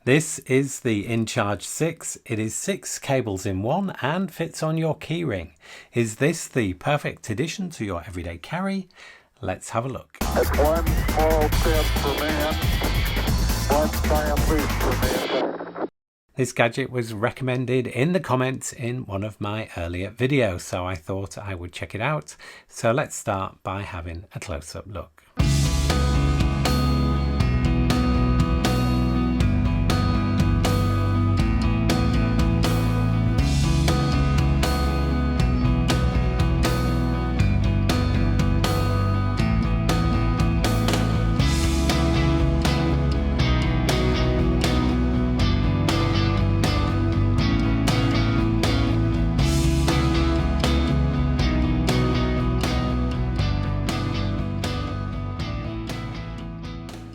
This is the InCharge 6. It is 6 cables in one and fits on your keyring. Is this the perfect addition to your everyday carry? Let's have a look. That's one small step for man, one giant leap for mankind. This gadget was recommended in the comments in one of my earlier videos, so I thought I would check it out. So let's start by having a close-up look.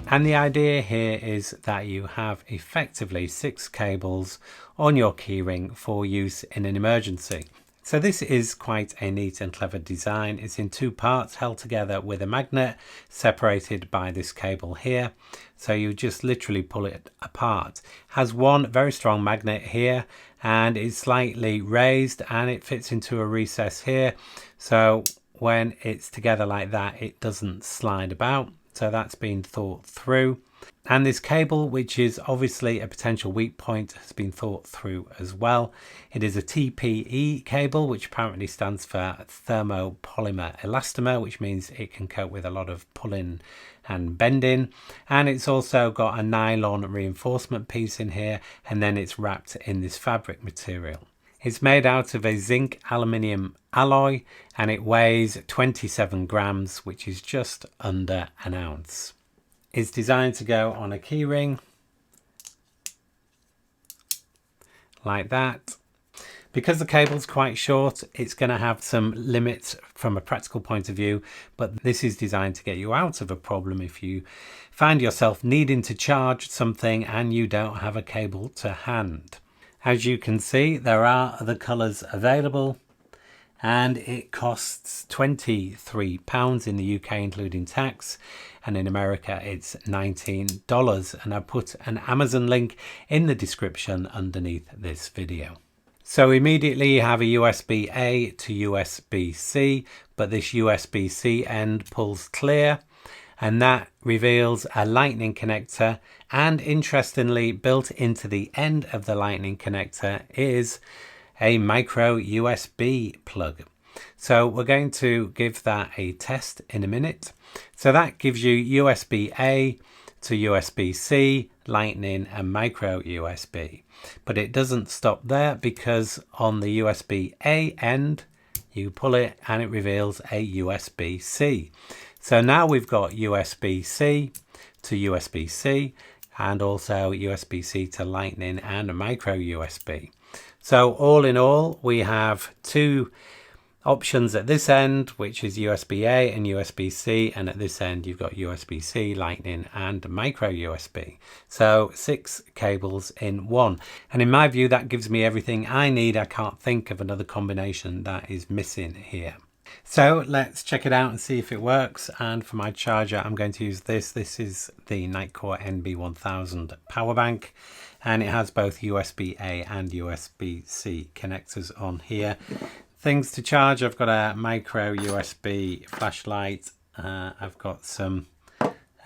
And the idea here is that you have effectively 6 cables on your keyring for use in an emergency. So this is quite a neat and clever design. It's in 2 parts held together with a magnet separated by this cable here. So you just literally pull it apart. Has one very strong magnet here and is slightly raised and it fits into a recess here. So when it's together like that, it doesn't slide about. So that's been thought through. And this cable, which is obviously a potential weak point, has been thought through as well. It is a TPE cable, which apparently stands for thermopolymer elastomer, which means it can cope with a lot of pulling and bending. And it's also got a nylon reinforcement piece in here, and then it's wrapped in this fabric material. It's made out of a zinc aluminium alloy and it weighs 27 grams, which is just under an ounce. It's designed to go on a keyring like that. Because the cable's quite short, it's going to have some limits from a practical point of view, but this is designed to get you out of a problem if you find yourself needing to charge something and you don't have a cable to hand. As you can see, there are other colours available and it costs £23 in the UK including tax, and in America it's $19, and I put an Amazon link in the description underneath this video. So immediately you have a USB-A to USB-C, but this USB-C end pulls clear, and that reveals a lightning connector, and interestingly built into the end of the lightning connector is a micro USB plug. So we're going to give that a test in a minute. So that gives you USB-A to USB-C, lightning and micro USB. But it doesn't stop there, because on the USB-A end you pull it and it reveals a USB-C. So now we've got USB-C to USB-C and also USB-C to lightning and a micro USB. So all in all, we have 2 options at this end, which is USB-A and USB-C, and at this end you've got USB-C, lightning and micro USB. So 6 cables in one, and in my view that gives me everything I need. I can't think of another combination that is missing here. So let's check it out and see if it works. And for my charger I'm going to use this. This is the Nightcore NB1000 power bank, and it has both USB-A and USB-C connectors on here. Things to charge: I've got a micro USB flashlight, I've got some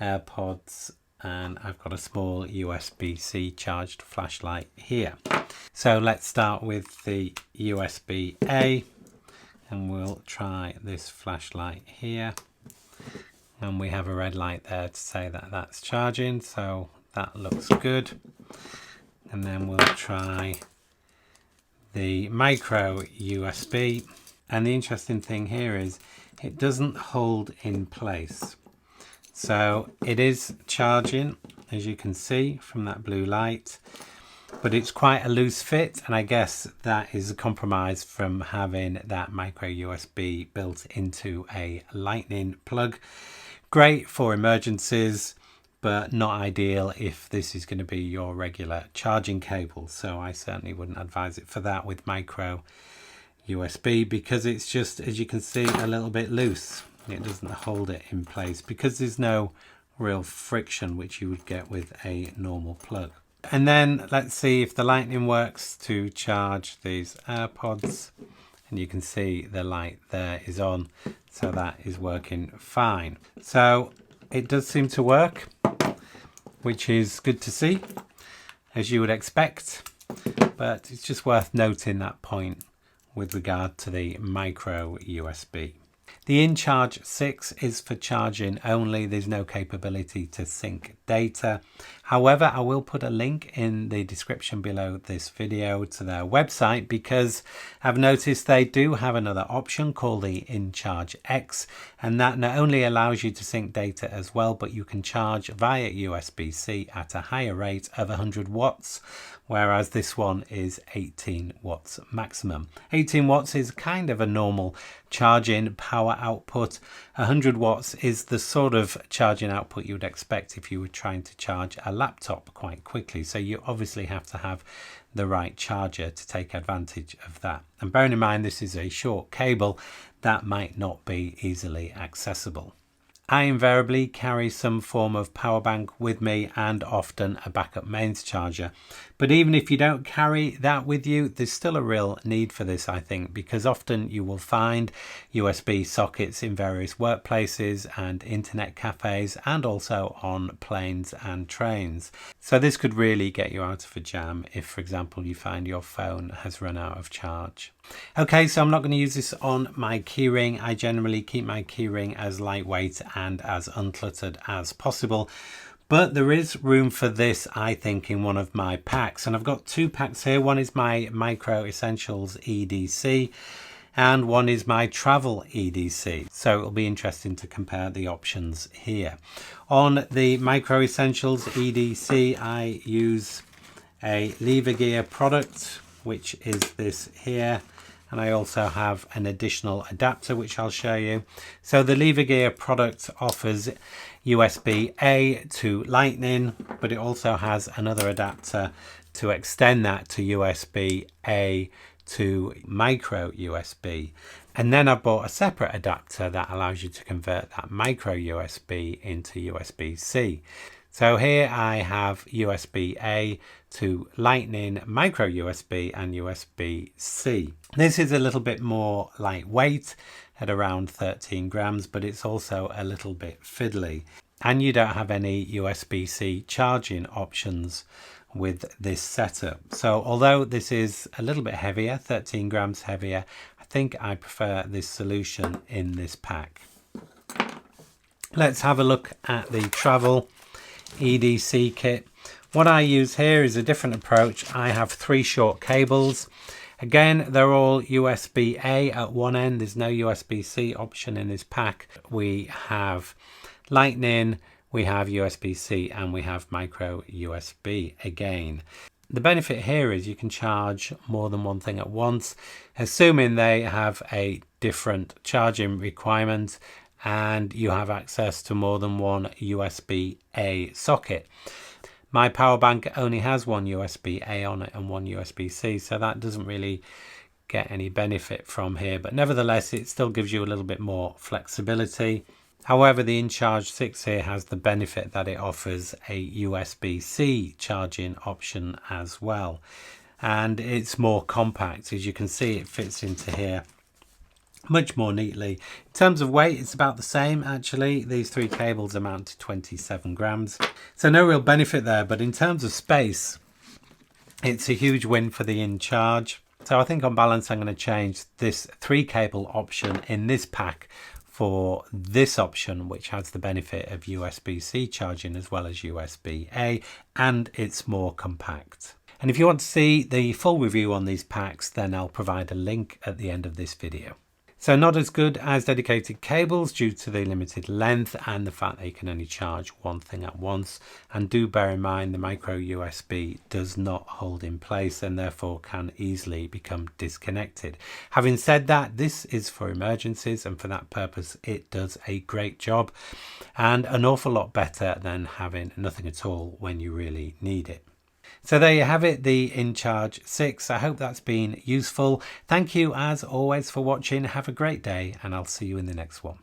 AirPods, and I've got a small USB-C charged flashlight here. So let's start with the USB-A. And we'll try this flashlight here, and we have a red light there to say that that's charging, so that looks good. And then we'll try the micro USB, and the interesting thing here is it doesn't hold in place. So it is charging, as you can see from that blue light, but it's quite a loose fit, and I guess that is a compromise from having that micro USB built into a lightning plug. Great for emergencies, but not ideal if this is going to be your regular charging cable. So I certainly wouldn't advise it for that with micro USB, because it's just, as you can see, a little bit loose. It doesn't hold it in place because there's no real friction which you would get with a normal plug. And then let's see if the lightning works to charge these AirPods. And you can see the light there is on, so that is working fine. So it does seem to work, which is good to see, as you would expect. But it's just worth noting that point with regard to the micro USB. The InCharge 6 is for charging only. There's no capability to sync data. However, I will put a link in the description below this video to their website, because I've noticed they do have another option called the InCharge X, and that not only allows you to sync data as well, but you can charge via USB-C at a higher rate of 100 watts, whereas this one is 18 watts maximum. 18 watts is kind of a normal charging power output. 100 watts is the sort of charging output you would expect if you were trying to charge a laptop quite quickly. So you obviously have to have the right charger to take advantage of that. And bearing in mind this is a short cable, that might not be easily accessible. I invariably carry some form of power bank with me and often a backup mains charger. But even if you don't carry that with you, there's still a real need for this, I think, because often you will find USB sockets in various workplaces and internet cafes, and also on planes and trains. So this could really get you out of a jam if, for example, you find your phone has run out of charge. Okay, so I'm not going to use this on my keyring. I generally keep my keyring as lightweight and as uncluttered as possible. But there is room for this, I think, in one of my packs. And I've got two packs here. One is my Micro Essentials EDC and one is my Travel EDC. So it'll be interesting to compare the options here. On the Micro Essentials EDC, I use a lever gear product, which is this here. And I also have an additional adapter, which I'll show you. So the lever gear product offers USB-A to Lightning, but it also has another adapter to extend that to USB-A to micro USB. And then I bought a separate adapter that allows you to convert that micro USB into USB-C. So here I have USB-A to Lightning, micro USB and USB-C. This is a little bit more lightweight at around 13 grams, but it's also a little bit fiddly. And you don't have any USB-C charging options with this setup. So although this is a little bit heavier, 13 grams heavier, I think I prefer this solution in this pack. Let's have a look at the Travel EDC kit. What I use here is a different approach. I have 3 short cables. Again, they're all USB-A at one end. There's no USB-C option in this pack. We have Lightning, we have USB-C, and we have micro USB again. The benefit here is you can charge more than one thing at once, assuming they have a different charging requirement and you have access to more than one USB-A socket. My power bank only has one USB-A on it and one USB-C, so that doesn't really get any benefit from here, but nevertheless it still gives you a little bit more flexibility. However, the InCharge 6 here has the benefit that it offers a USB-C charging option as well, and it's more compact. As you can see, it fits into here much more neatly. In terms of weight, it's about the same actually. These 3 cables amount to 27 grams, so no real benefit there, but in terms of space, it's a huge win for the InCharge. So I think on balance I'm going to change this 3 cable option in this pack for this option, which has the benefit of USB-C charging as well as USB-A, and it's more compact. And if you want to see the full review on these packs, then I'll provide a link at the end of this video. So not as good as dedicated cables due to the limited length and the fact that you can only charge one thing at once. And do bear in mind the micro USB does not hold in place and therefore can easily become disconnected. Having said that, this is for emergencies, and for that purpose it does a great job and an awful lot better than having nothing at all when you really need it. So there you have it, the InCharge 6. I hope that's been useful. Thank you as always for watching. Have a great day and I'll see you in the next one.